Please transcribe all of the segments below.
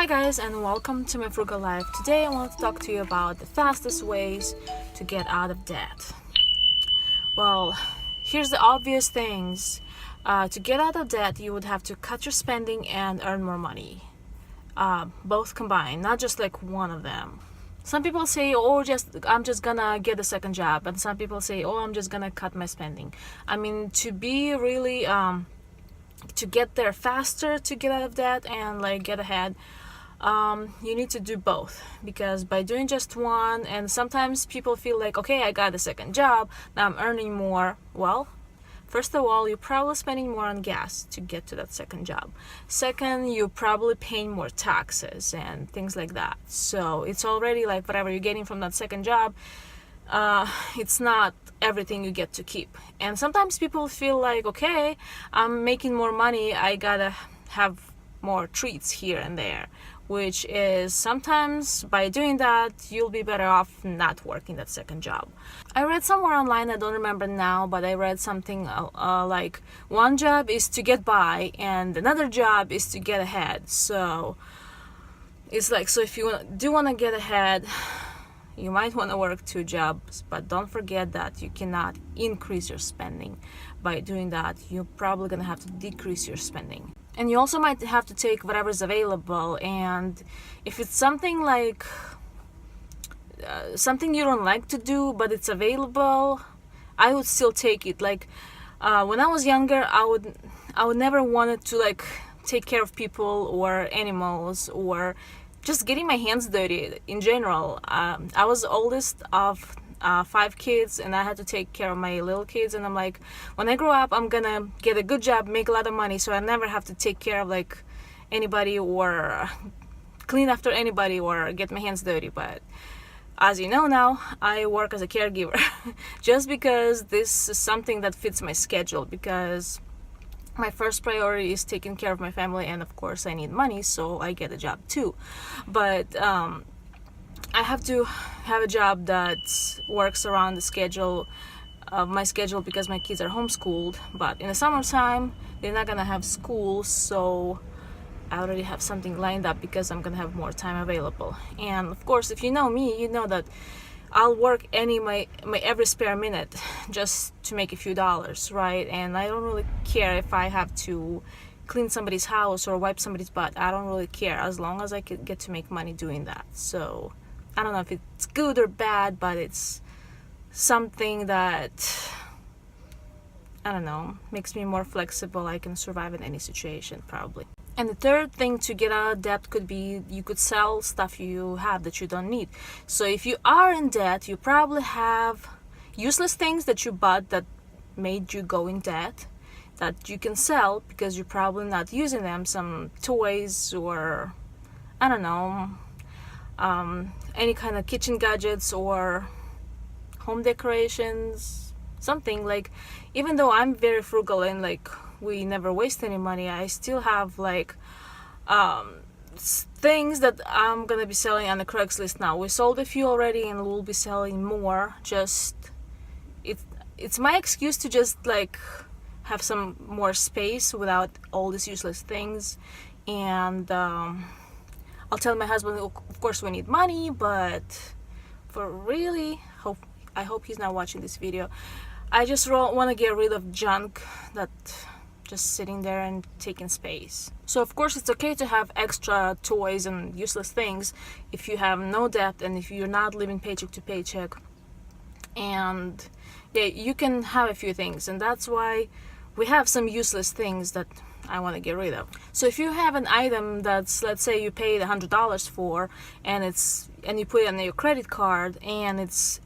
Hi guys, and welcome to my Frugal Life. Today I want to talk to you about the fastest ways to get out of debt. Well, here's the obvious things. To get out of debt, you would have to cut your spending and earn more money. Both combined, not just like one of them. Some people say, oh, I'm just gonna get a second job, and some people say, oh, I'm just gonna cut my spending. I mean, to be really to get there faster, to get out of debt and like get ahead, you need to do both, because by doing just one, and sometimes people feel like, okay, I got a second job, now I'm earning more. Well, first of all, you're probably spending more on gas to get to that second job. Second, you're probably paying more taxes and things like that. So it's already like whatever you're getting from that second job, it's not everything you get to keep. And sometimes people feel like, okay, I'm making more money, I gotta have more treats here and there, which is sometimes by doing that you'll be better off not working that second job. I read somewhere online, I don't remember now, but I read something like one job is to get by and another job is to get ahead. So it's like, so if you do want to get ahead, you might want to work two jobs, but don't forget that you cannot increase your spending. By doing that, you're probably gonna have to decrease your spending. And you also might have to take whatever's available, and if it's something like something you don't like to do but it's available, I would still take it. Like when I was younger, I would never wanted to like take care of people or animals or just getting my hands dirty in general. I was the oldest of 5 kids, and I had to take care of my little kids, and I'm like, when I grow up, I'm gonna get a good job, make a lot of money, so I never have to take care of like anybody or clean after anybody or get my hands dirty. But as you know now, I work as a caregiver just because this is something that fits my schedule, because my first priority is taking care of my family, and of course I need money, so I get a job too. But I have to have a job that works around the schedule of my schedule, because my kids are homeschooled. But in the summertime, they're not gonna have school, so I already have something lined up because I'm gonna have more time available. And of course, if you know me, you know that I'll work my every spare minute just to make a few dollars, right? And I don't really care if I have to clean somebody's house or wipe somebody's butt. I don't really care, as long as I could get to make money doing that. So I don't know if it's good or bad, but it's something that, I don't know, makes me more flexible. I can survive in any situation probably. And the third thing to get out of debt could be, you could sell stuff you have that you don't need. So if you are in debt, you probably have useless things that you bought that made you go in debt that you can sell because you're probably not using them. Some toys, or I don't know, any kind of kitchen gadgets or home decorations, something like. Even though I'm very frugal and like we never waste any money, I still have like things that I'm gonna be selling on the Craigslist now. We sold a few already, and we'll be selling more. Just it's my excuse to just like have some more space without all these useless things. And I'll tell my husband, of course we need money, but for really, I hope he's not watching this video, I just want to get rid of junk that just sitting there and taking space. So of course it's okay to have extra toys and useless things if you have no debt and if you're not living paycheck to paycheck. And yeah, you can have a few things, and that's why we have some useless things that I want to get rid of. So if you have an item that's, let's say you paid $100 for, and you put it on your credit card, and it's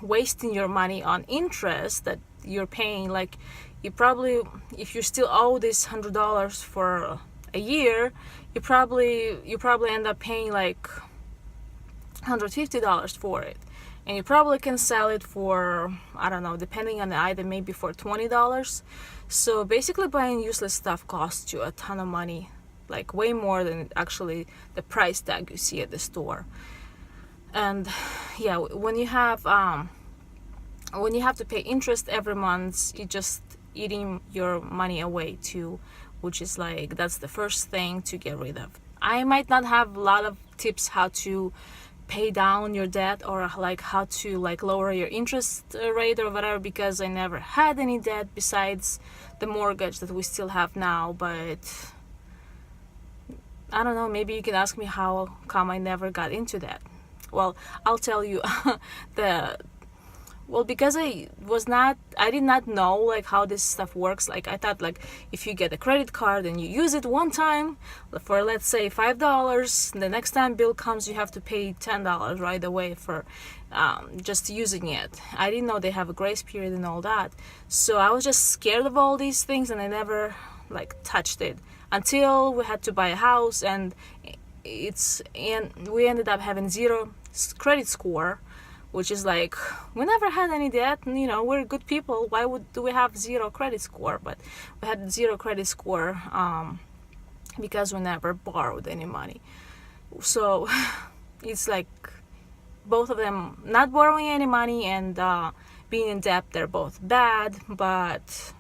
wasting your money on interest that you're paying, like you probably, if you still owe this $100 for a year, you probably end up paying like $150 for it. And you probably can sell it for, I don't know, depending on the item, maybe for $20. So basically buying useless stuff costs you a ton of money, like way more than actually the price tag you see at the store. And yeah, when you have to pay interest every month, you're just eating your money away too which is like that's the first thing to get rid of. I might not have a lot of tips how to pay down your debt, or like how to like lower your interest rate or whatever, because I never had any debt besides the mortgage that we still have now. But I don't know, maybe you can ask me how come I never got into that. Well, I'll tell you. Because I did not know like how this stuff works. Like I thought like if you get a credit card and you use it one time for, let's say, $5, the next time bill comes you have to pay $10 right away for just using it. I didn't know they have a grace period and all that, so I was just scared of all these things, and I never like touched it until we had to buy a house, and we ended up having zero credit score, which is like, we never had any debt, and we're good people. Why do we have zero credit score? But we had zero credit score because we never borrowed any money. So it's like both of them, not borrowing any money and being in debt, they're both bad. But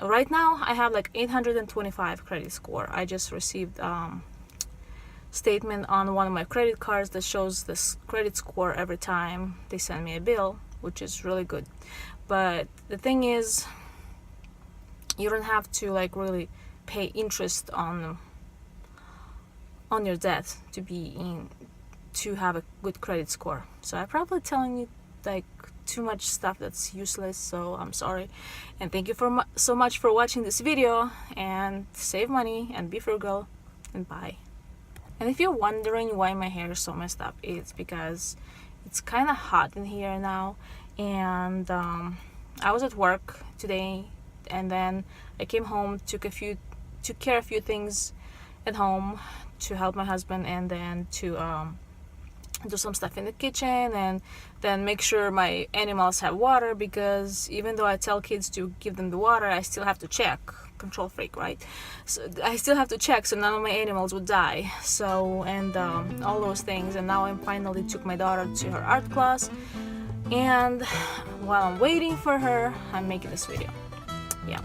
right now I have like 825 credit score. I just received statement on one of my credit cards that shows this credit score every time they send me a bill, which is really good. But the thing is, you don't have to like really pay interest on your debt to have a good credit score. So I'm probably telling you like too much stuff that's useless, so I'm sorry. And thank you so much for watching this video, and save money and be frugal, and bye. And if you're wondering why my hair is so messed up, it's because it's kind of hot in here now, and I was at work today, and then I came home, took care of a few things at home to help my husband, and then to do some stuff in the kitchen, and then make sure my animals have water, because even though I tell kids to give them the water, I still have to check. Control freak, right? So I still have to check so none of my animals would die. So, and all those things. And now I finally took my daughter to her art class, and while I'm waiting for her, I'm making this video. Yeah.